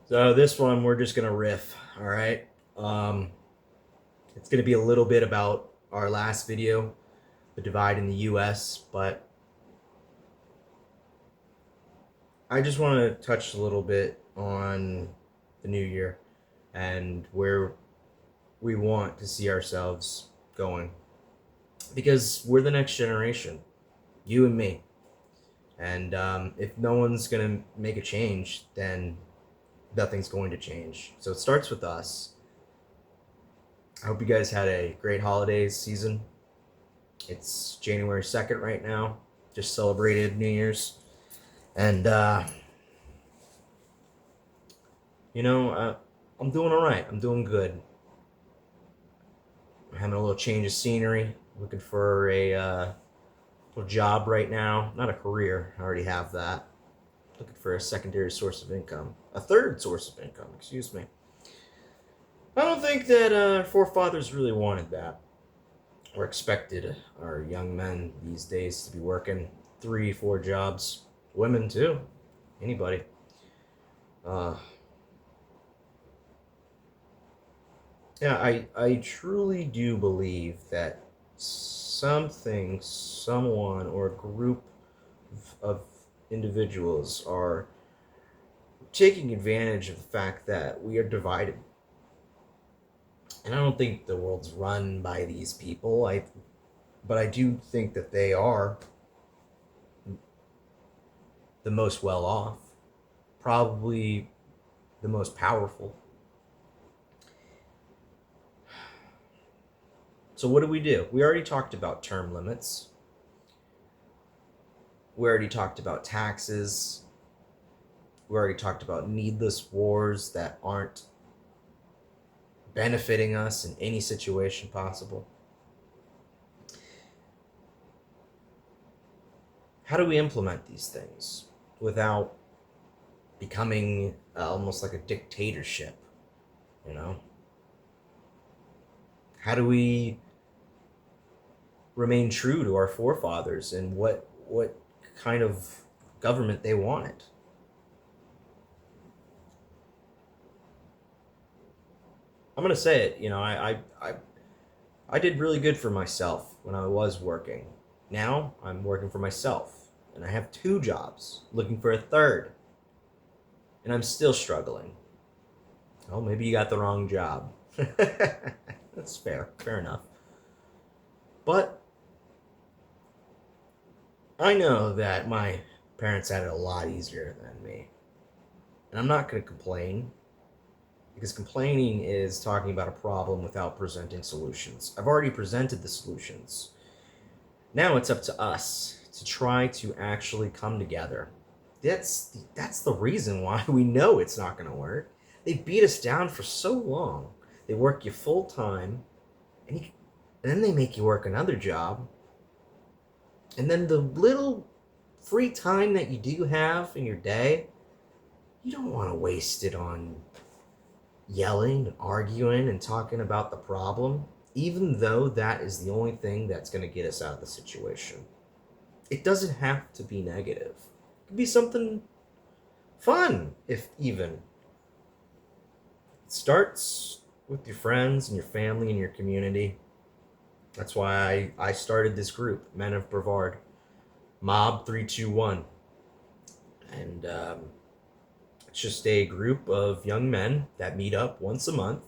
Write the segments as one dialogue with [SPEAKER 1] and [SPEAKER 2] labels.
[SPEAKER 1] So this one we're just gonna riff, all right? It's gonna be a little bit about our last video, the divide in the U.S., but I just want to touch a little bit on the new year and where we want to see ourselves going, because we're the next generation, you and me. And if no one's gonna make a change, then nothing's going to change. So it starts with us. I hope you guys had a great holidays season. It's January 2nd right now. Just celebrated New Year's. And, you know, I'm doing all right. I'm doing good. I'm having a little change of scenery. Looking for a little job right now. Not a career. I already have that. Looking for a secondary source of income. A third source of income, excuse me. I don't think that our forefathers really wanted that, or expected our young men these days to be working 3, 4 jobs. Women too. Anybody. Uh, yeah, I truly do believe that something, someone, or a group of individuals are taking advantage of the fact that we are divided. And I don't think the world's run by these people. But I do think that they are the most well off, probably the most powerful. So what do? We already talked about term limits. We already talked about taxes. We already talked about needless wars that aren't benefiting us in any situation possible. How do we implement these things without becoming almost like a dictatorship, you know? How do we remain true to our forefathers and what kind of government they wanted? I'm gonna say it. I did really good for myself when I was working. Now I'm working for myself, and I have 2 jobs, looking for a third, and I'm still struggling. Oh, maybe you got the wrong job. That's fair enough. But I know that my parents had it a lot easier than me, and I'm not gonna complain, because complaining is talking about a problem without presenting solutions. I've already presented the solutions. Now it's up to us to try to actually come together. That's the reason why we know it's not going to work. They beat us down for so long. They work you full time, and then they make you work another job. And then the little free time that you do have in your day, you don't want to waste it on yelling and arguing and talking about the problem, even though that is the only thing that's going to get us out of the situation. It doesn't have to be negative. It could be something fun, if even. It starts with your friends and your family and your community. That's why I started this group, Men of Brevard, Mob 321. And it's just a group of young men that meet up once a month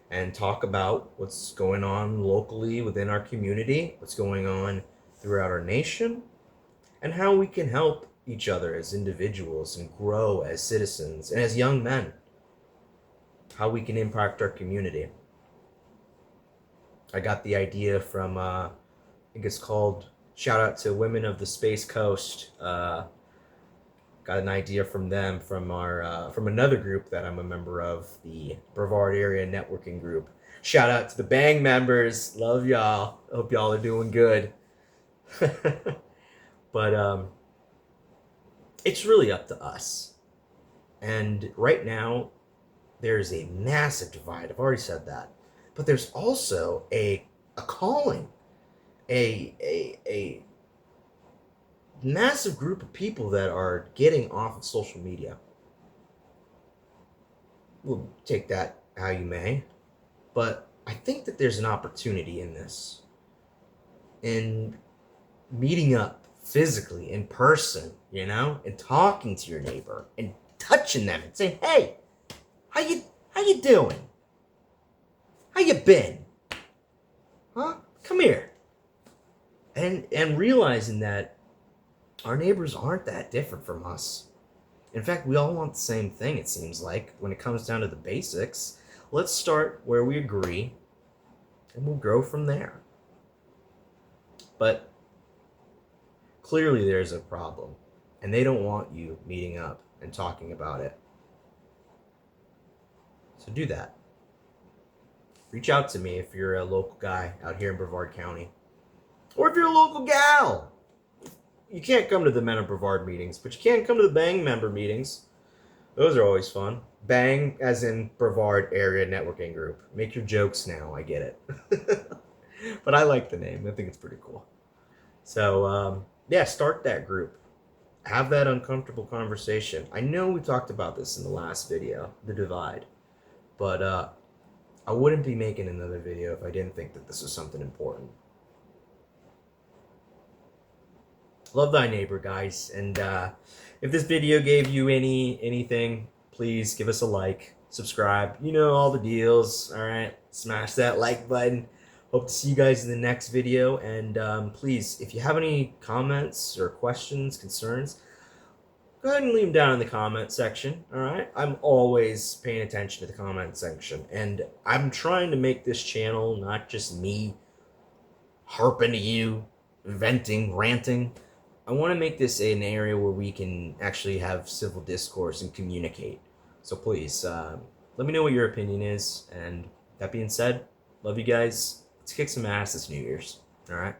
[SPEAKER 1] and talk about what's going on locally within our community, what's going on throughout our nation, and how we can help each other as individuals and grow as citizens and as young men, how we can impact our community. I got the idea from, I think it's called, shout out to Women of the Space Coast. Got an idea from them, from another group that I'm a member of, the Brevard Area Networking Group. Shout out to the Bang members. Love y'all. Hope y'all are doing good. But it's really up to us. And right now, there's a massive divide. I've already said that. But there's also a calling, a massive group of people that are getting off of social media. We'll take that how you may. But I think that there's an opportunity in this, in meeting up physically in person, and talking to your neighbor and touching them and saying, "Hey, how you doing? How you been? Huh? Come here." And realizing that our neighbors aren't that different from us. In fact, we all want the same thing, it seems like, when it comes down to the basics. Let's start where we agree, and we'll grow from there. But clearly there's a problem, and they don't want you meeting up and talking about it. So do that. Reach out to me if you're a local guy out here in Brevard County. Or if you're a local gal. You can't come to the Men of Brevard meetings, but you can come to the Bang member meetings. Those are always fun. Bang, as in Brevard Area Networking Group. Make your jokes now, I get it. But I like the name. I think it's pretty cool. So, yeah, start that group. Have that uncomfortable conversation. I know we talked about this in the last video, the divide. But I wouldn't be making another video if I didn't think that this was something important. Love thy neighbor, guys. And if this video gave you anything, please give us a like, subscribe. You know all the deals. All right, smash that like button. Hope to see you guys in the next video. And please, if you have any comments or questions, concerns, go ahead and leave them down in the comment section. All right, I'm always paying attention to the comment section, and I'm trying to make this channel not just me harping to you, venting, ranting. I want to make this an area where we can actually have civil discourse and communicate. So please, let me know what your opinion is. And that being said, love you guys. Let's kick some ass this New Year's. All right?